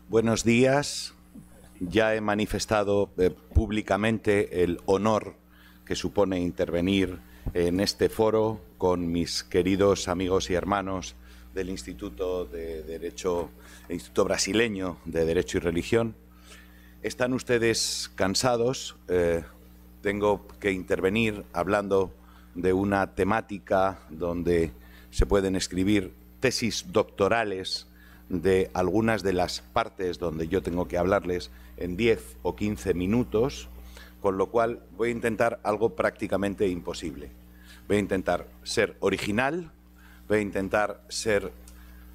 Buenos días. Ya he manifestado públicamente el honor que supone intervenir en este foro con mis queridos amigos y hermanos del Instituto de Derecho, el Instituto Brasileño de Derecho y Religión. ¿Están ustedes cansados? Tengo que intervenir hablando de una temática donde se pueden escribir tesis doctorales de algunas de las partes donde yo tengo que hablarles en 10 o 15 minutos, con lo cual voy a intentar algo prácticamente imposible. Voy a intentar ser original, voy a intentar ser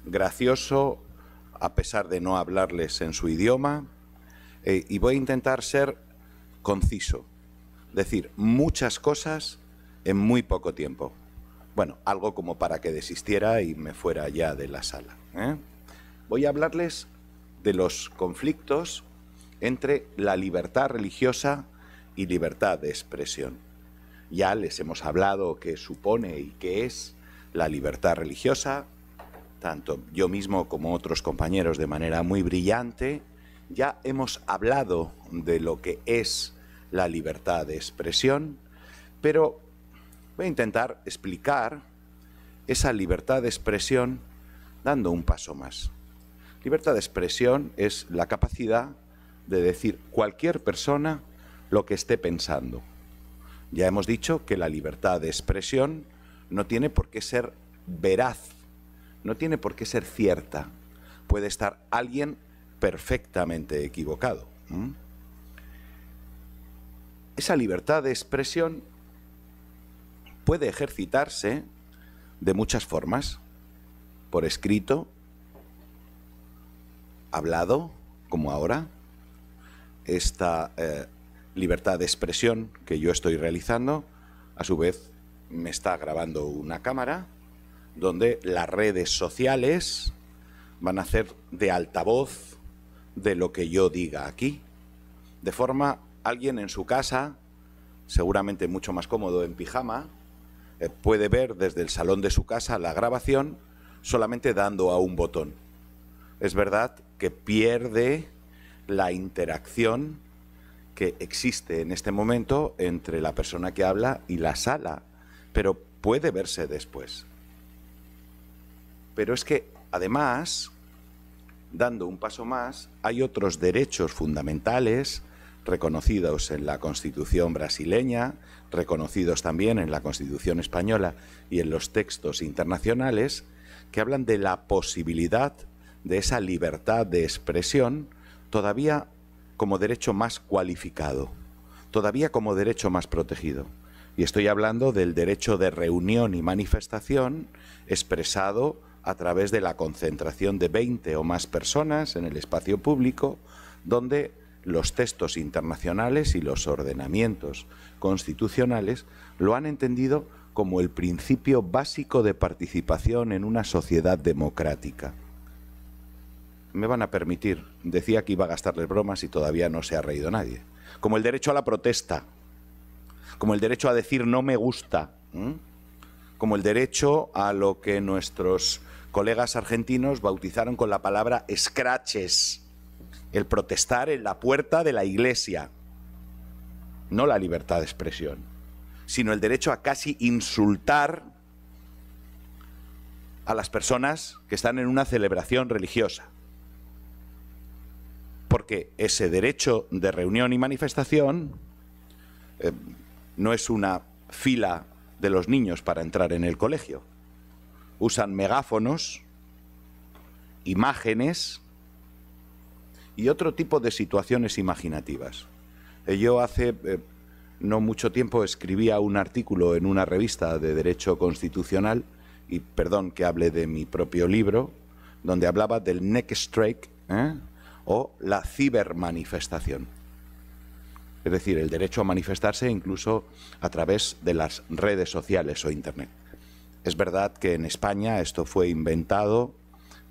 gracioso, a pesar de no hablarles en su idioma, y voy a intentar ser conciso, decir muchas cosas en muy poco tiempo. Bueno, algo como para que desistiera y me fuera ya de la sala, Voy a hablarles de los conflictos entre la libertad religiosa y libertad de expresión. Ya les hemos hablado qué supone y qué es la libertad religiosa, tanto yo mismo como otros compañeros de manera muy brillante. Ya hemos hablado de lo que es la libertad de expresión, pero voy a intentar explicar esa libertad de expresión dando un paso más. Libertad de expresión es la capacidad de decir cualquier persona lo que esté pensando. Ya hemos dicho que la libertad de expresión no tiene por qué ser veraz, no tiene por qué ser cierta. Puede estar alguien perfectamente equivocado. Esa libertad de expresión puede ejercitarse de muchas formas, por escrito, hablado, como ahora. Esta libertad de expresión que yo estoy realizando, a su vez me está grabando una cámara donde las redes sociales van a hacer de altavoz de lo que yo diga aquí. De forma, alguien en su casa, seguramente mucho más cómodo en pijama, puede ver desde el salón de su casa la grabación solamente dando a un botón. Es verdad que pierde la interacción que existe en este momento entre la persona que habla y la sala, pero puede verse después. Pero es que, además, dando un paso más, hay otros derechos fundamentales reconocidos en la Constitución brasileña, reconocidos también en la Constitución española y en los textos internacionales, que hablan de la posibilidad de esa libertad de expresión todavía como derecho más cualificado, todavía como derecho más protegido. Y estoy hablando del derecho de reunión y manifestación expresado a través de la concentración de 20 o más personas en el espacio público, donde los textos internacionales y los ordenamientos constitucionales lo han entendido como el principio básico de participación en una sociedad democrática. Me van a permitir, decía que iba a gastarles bromas y todavía no se ha reído nadie. Como el derecho a la protesta, como el derecho a decir no me gusta, como el derecho a lo que nuestros colegas argentinos bautizaron con la palabra scratches, el protestar en la puerta de la iglesia. No la libertad de expresión, sino el derecho a casi insultar a las personas que están en una celebración religiosa. Porque ese derecho de reunión y manifestación no es una fila de los niños para entrar en el colegio. Usan megáfonos, imágenes y otro tipo de situaciones imaginativas. Yo hace no mucho tiempo escribía un artículo en una revista de Derecho Constitucional, y perdón que hable de mi propio libro, donde hablaba del neck strike, o la cibermanifestación. Es decir, el derecho a manifestarse incluso a través de las redes sociales o Internet. Es verdad que en España esto fue inventado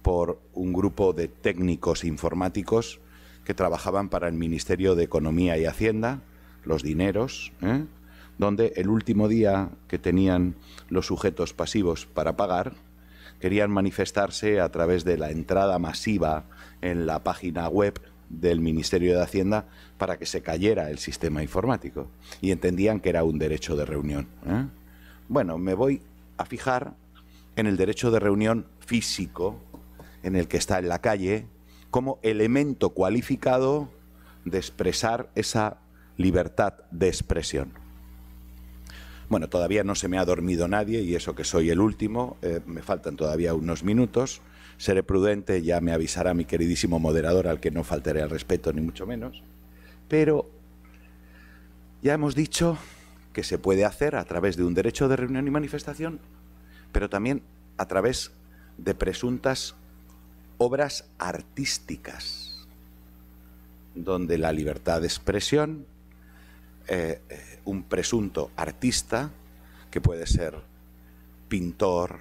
por un grupo de técnicos informáticos que trabajaban para el Ministerio de Economía y Hacienda, los dineros, donde el último día que tenían los sujetos pasivos para pagar, querían manifestarse a través de la entrada masiva en la página web del Ministerio de Hacienda para que se cayera el sistema informático, y entendían que era un derecho de reunión, ¿eh? Bueno, me voy a fijar en el derecho de reunión físico, en el que está en la calle, como elemento cualificado de expresar esa libertad de expresión. Bueno, todavía no se me ha dormido nadie, y eso que soy el último, me faltan todavía unos minutos. Seré prudente, ya me avisará mi queridísimo moderador, al que no faltaré al respeto ni mucho menos. Pero ya hemos dicho que se puede hacer a través de un derecho de reunión y manifestación, pero también a través de presuntas obras artísticas, donde la libertad de expresión, un presunto artista, que puede ser pintor,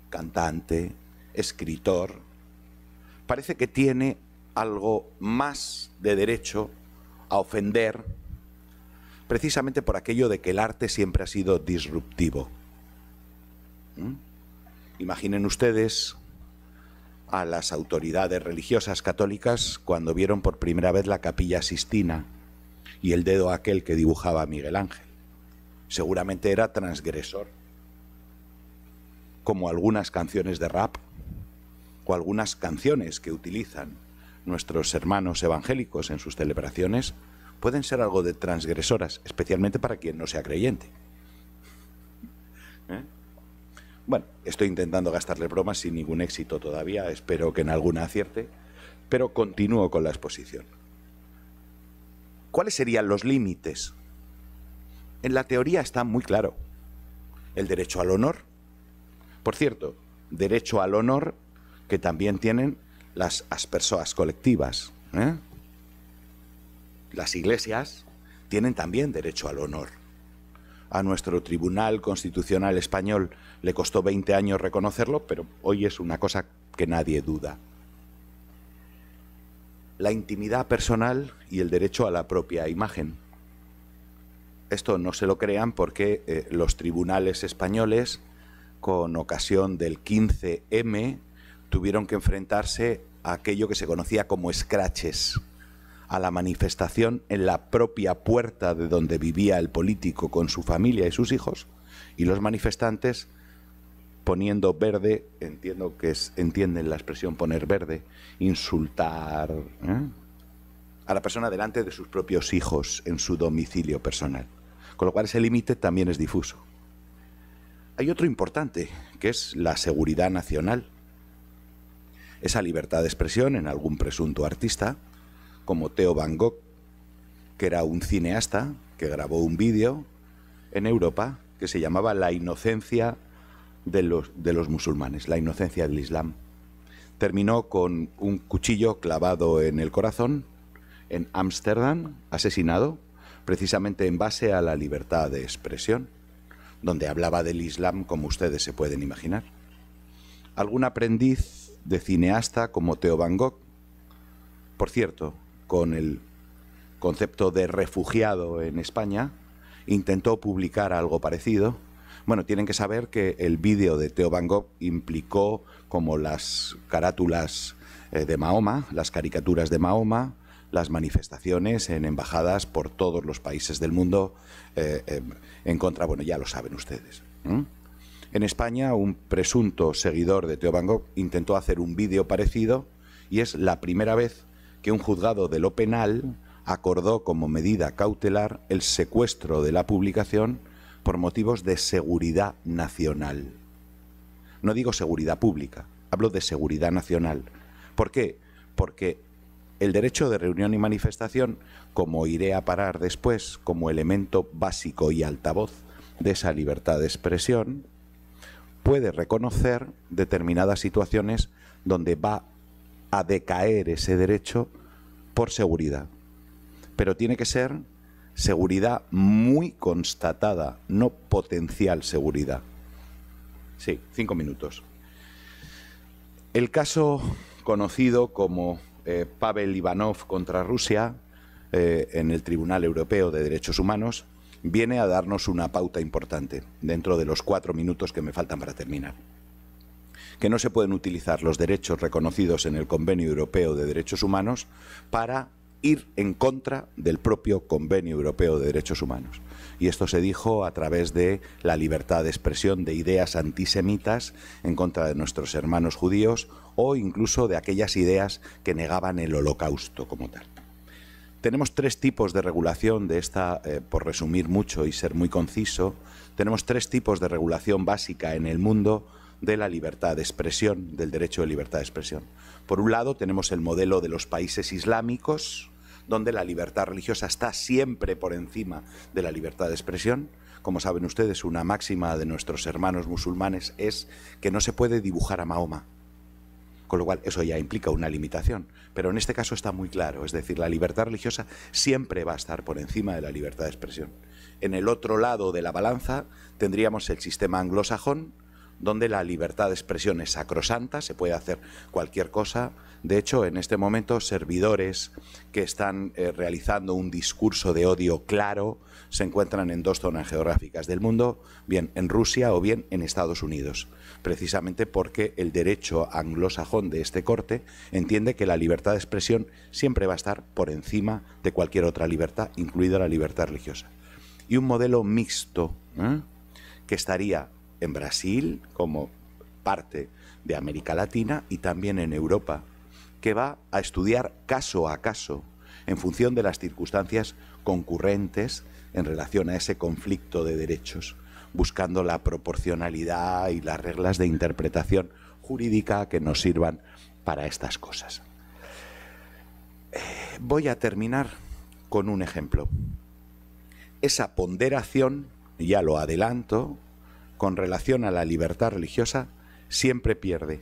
cantante, escritor, parece que tiene algo más de derecho a ofender, precisamente por aquello de que el arte siempre ha sido disruptivo. Imaginen ustedes a las autoridades religiosas católicas cuando vieron por primera vez la Capilla Sixtina y el dedo aquel que dibujaba a Miguel Ángel. Seguramente era transgresor, como algunas canciones de rap o algunas canciones que utilizan nuestros hermanos evangélicos en sus celebraciones pueden ser algo de transgresoras, especialmente para quien no sea creyente. Bueno, estoy intentando gastarle bromas sin ningún éxito todavía, espero que en alguna acierte, pero continúo con la exposición. ¿Cuáles serían los límites? En la teoría está muy claro. El derecho al honor. Por cierto, derecho al honor que también tienen las personas colectivas, ¿eh? Las iglesias tienen también derecho al honor. A nuestro Tribunal Constitucional Español le costó 20 años reconocerlo, pero hoy es una cosa que nadie duda. La intimidad personal y el derecho a la propia imagen. Esto no se lo crean porque los tribunales españoles, con ocasión del 15M, tuvieron que enfrentarse a aquello que se conocía como scratches, a la manifestación en la propia puerta de donde vivía el político con su familia y sus hijos, y los manifestantes poniendo verde, entiendo que entienden la expresión poner verde, insultar a la persona delante de sus propios hijos en su domicilio personal. Con lo cual ese límite también es difuso. Hay otro importante, que es la seguridad nacional. Esa libertad de expresión en algún presunto artista, como Theo Van Gogh, que era un cineasta que grabó un vídeo en Europa que se llamaba La inocencia de los musulmanes, la inocencia del Islam. Terminó con un cuchillo clavado en el corazón en Ámsterdam, asesinado, precisamente en base a la libertad de expresión, donde hablaba del Islam como ustedes se pueden imaginar. Algún aprendiz de cineasta como Theo Van Gogh, por cierto, con el concepto de refugiado en España, intentó publicar algo parecido. Bueno, tienen que saber que el vídeo de Theo Van Gogh implicó como las carátulas de Mahoma, las caricaturas de Mahoma, las manifestaciones en embajadas por todos los países del mundo en contra, bueno, ya lo saben ustedes. En España, un presunto seguidor de Theo Van Gogh intentó hacer un vídeo parecido y es la primera vez que un juzgado de lo penal acordó como medida cautelar el secuestro de la publicación por motivos de seguridad nacional. No digo seguridad pública, hablo de seguridad nacional. ¿Por qué? Porque el derecho de reunión y manifestación, como iré a parar después, como elemento básico y altavoz de esa libertad de expresión, puede reconocer determinadas situaciones donde va a decaer ese derecho por seguridad. Pero tiene que ser seguridad muy constatada, no potencial seguridad. Sí, 5 minutos. El caso conocido como Pavel Ivanov contra Rusia en el Tribunal Europeo de Derechos Humanos viene a darnos una pauta importante dentro de los 4 minutos que me faltan para terminar. que no se pueden utilizar los derechos reconocidos en el Convenio Europeo de Derechos Humanos para ir en contra del propio Convenio Europeo de Derechos Humanos. Y esto se dijo a través de la libertad de expresión de ideas antisemitas en contra de nuestros hermanos judíos o incluso de aquellas ideas que negaban el Holocausto como tal. Tenemos tres tipos de regulación de esta, por resumir mucho y ser muy conciso, tenemos tres tipos de regulación básica en el mundo de la libertad de expresión, del derecho de libertad de expresión. Por un lado tenemos el modelo de los países islámicos, donde la libertad religiosa está siempre por encima de la libertad de expresión. Como saben ustedes, una máxima de nuestros hermanos musulmanes es que no se puede dibujar a Mahoma, con lo cual eso ya implica una limitación. Pero en este caso está muy claro, es decir, la libertad religiosa siempre va a estar por encima de la libertad de expresión. En el otro lado de la balanza tendríamos el sistema anglosajón, donde la libertad de expresión es sacrosanta, se puede hacer cualquier cosa. De hecho, en este momento, servidores que están realizando un discurso de odio claro se encuentran en dos zonas geográficas del mundo, bien en Rusia o bien en Estados Unidos, precisamente porque el derecho anglosajón de este corte entiende que la libertad de expresión siempre va a estar por encima de cualquier otra libertad, incluida la libertad religiosa. Y un modelo mixto, que estaría en Brasil como parte de América Latina y también en Europa, que va a estudiar caso a caso en función de las circunstancias concurrentes en relación a ese conflicto de derechos, buscando la proporcionalidad y las reglas de interpretación jurídica que nos sirvan para estas cosas. Voy a terminar con un ejemplo. Esa ponderación, ya lo adelanto, con relación a la libertad religiosa, siempre pierde.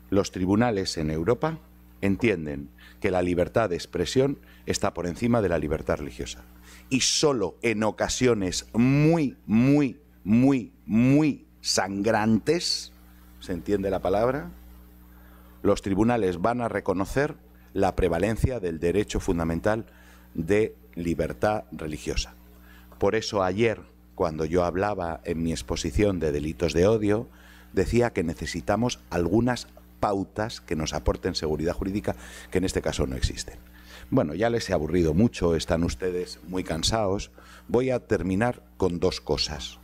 Los tribunales en Europa entienden que la libertad de expresión está por encima de la libertad religiosa. Y solo en ocasiones muy sangrantes, ¿se entiende la palabra?, los tribunales van a reconocer la prevalencia del derecho fundamental de libertad religiosa. Por eso ayer, cuando yo hablaba en mi exposición de delitos de odio, decía que necesitamos algunas pautas que nos aporten seguridad jurídica, que en este caso no existen. Bueno, ya les he aburrido mucho, están ustedes muy cansados. Voy a terminar con dos cosas.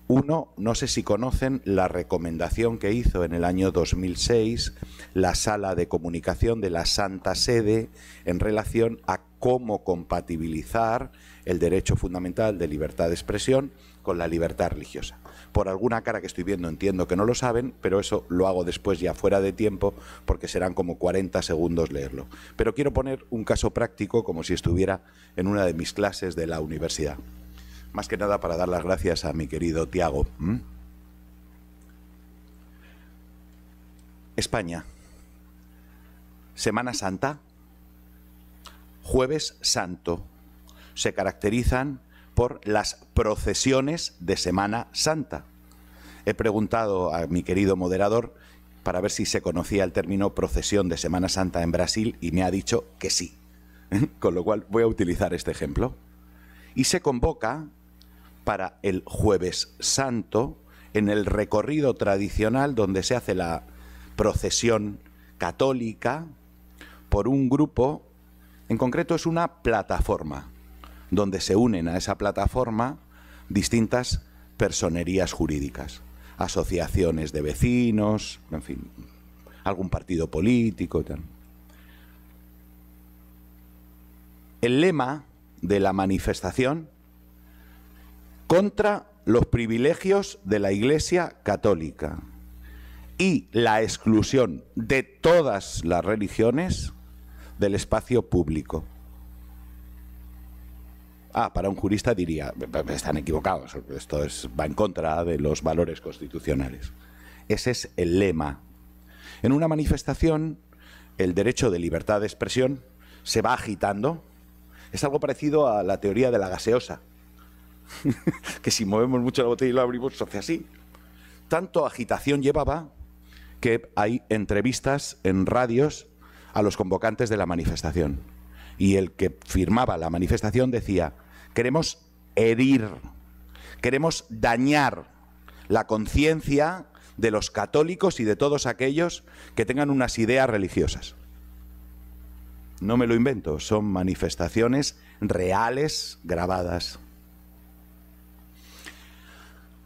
Uno, no sé si conocen la recomendación que hizo en el año 2006 la Sala de Comunicación de la Santa Sede en relación a cómo compatibilizar el derecho fundamental de libertad de expresión con la libertad religiosa. Por alguna cara que estoy viendo entiendo que no lo saben, pero eso lo hago después ya fuera de tiempo porque serán como 40 segundos leerlo. Pero quiero poner un caso práctico como si estuviera en una de mis clases de la universidad. Más que nada para dar las gracias a mi querido Tiago. España. Semana Santa. Jueves Santo. Se caracterizan por las procesiones de Semana Santa. He preguntado a mi querido moderador para ver si se conocía el término procesión de Semana Santa en Brasil y me ha dicho que sí. Con lo cual voy a utilizar este ejemplo. Y se convoca para el Jueves Santo en el recorrido tradicional donde se hace la procesión católica por un grupo, en concreto es una plataforma, donde se unen a esa plataforma distintas personerías jurídicas, asociaciones de vecinos, en fin, algún partido político, tal. El lema de la manifestación: contra los privilegios de la Iglesia Católica y la exclusión de todas las religiones del espacio público. Para un jurista diría, están equivocados, esto va en contra de los valores constitucionales. Ese es el lema. En una manifestación, el derecho de libertad de expresión se va agitando. Es algo parecido a la teoría de la gaseosa, que si movemos mucho la botella y la abrimos, se hace así. Tanto agitación llevaba que hay entrevistas en radios a los convocantes de la manifestación. Y el que firmaba la manifestación decía: queremos herir, queremos dañar la conciencia de los católicos y de todos aquellos que tengan unas ideas religiosas. No me lo invento, son manifestaciones reales grabadas.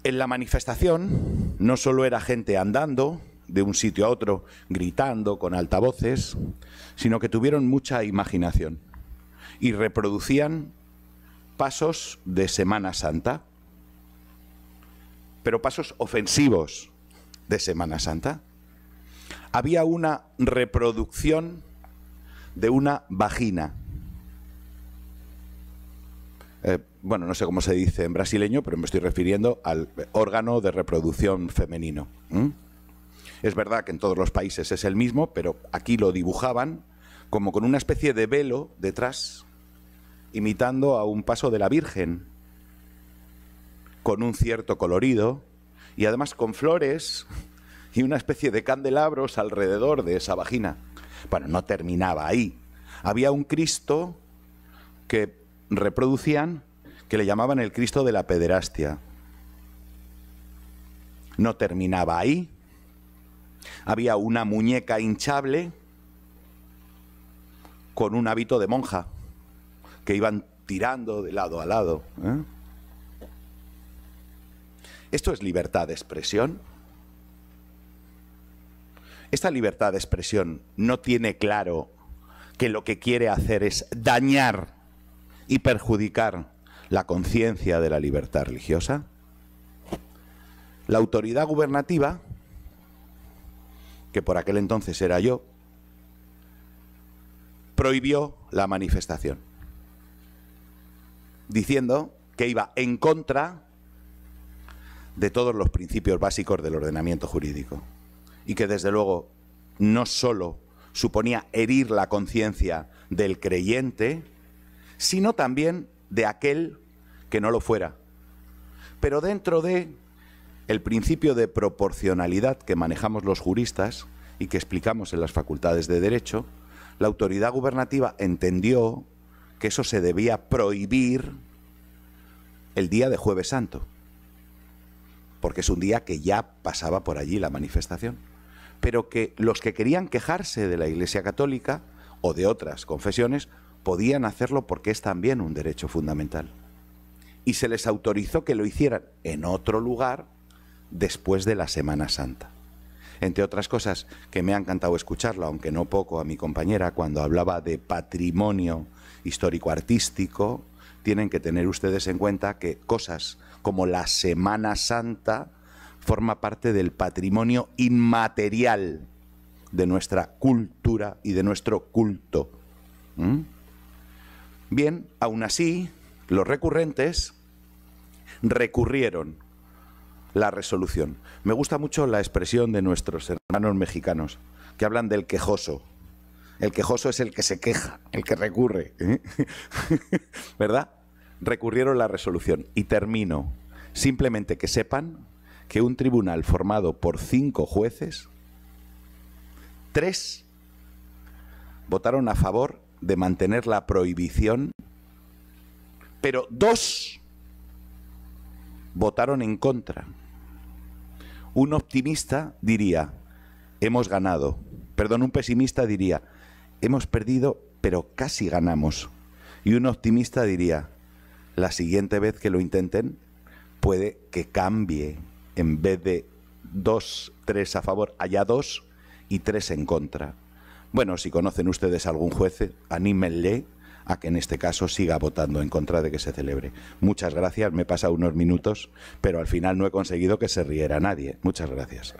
En la manifestación no solo era gente andando de un sitio a otro, gritando con altavoces, sino que tuvieron mucha imaginación y reproducían pasos de Semana Santa, pero pasos ofensivos de Semana Santa. Había una reproducción de una vagina. Bueno, no sé cómo se dice en brasileño, pero me estoy refiriendo al órgano de reproducción femenino. Es verdad que en todos los países es el mismo, pero aquí lo dibujaban como con una especie de velo detrás, imitando a un paso de la Virgen, con un cierto colorido y además con flores y una especie de candelabros alrededor de esa vagina. Bueno, no terminaba ahí. Había un Cristo que reproducían que le llamaban el Cristo de la pederastia. No terminaba ahí. Había una muñeca hinchable con un hábito de monja que iban tirando de lado a lado. ¿Esto es libertad de expresión? Esta libertad de expresión no tiene claro que lo que quiere hacer es dañar y perjudicar la conciencia de la libertad religiosa. La autoridad gubernativa, que por aquel entonces era yo, prohibió la manifestación, diciendo que iba en contra de todos los principios básicos del ordenamiento jurídico y que desde luego no solo suponía herir la conciencia del creyente, sino también de aquel que no lo fuera. Pero dentro de el principio de proporcionalidad que manejamos los juristas y que explicamos en las facultades de Derecho, la autoridad gubernativa entendió que eso se debía prohibir el día de Jueves Santo, porque es un día que ya pasaba por allí la manifestación, pero que los que querían quejarse de la Iglesia Católica o de otras confesiones podían hacerlo porque es también un derecho fundamental. Y se les autorizó que lo hicieran en otro lugar después de la Semana Santa. Entre otras cosas, que me ha encantado escucharlo, aunque no poco, a mi compañera cuando hablaba de patrimonio histórico-artístico. Tienen que tener ustedes en cuenta que cosas como la Semana Santa forma parte del patrimonio inmaterial de nuestra cultura y de nuestro culto. Bien, aún así, los recurrentes recurrieron la resolución. Me gusta mucho la expresión de nuestros hermanos mexicanos, que hablan del quejoso. El quejoso es el que se queja, el que recurre, ¿verdad? Recurrieron la resolución. Y termino. Simplemente que sepan que un tribunal formado por 5 jueces, 3 votaron a favor de mantener la prohibición, pero 2 votaron en contra. Un optimista diría, hemos ganado. Perdón, un pesimista diría, hemos perdido, pero casi ganamos. Y un optimista diría, la siguiente vez que lo intenten, puede que cambie. En vez de 2, 3 a favor, haya 2 y 3 en contra. Bueno, si conocen ustedes a algún juez, anímenle a que en este caso siga votando en contra de que se celebre. Muchas gracias, me he pasado unos minutos, pero al final no he conseguido que se riera nadie. Muchas gracias.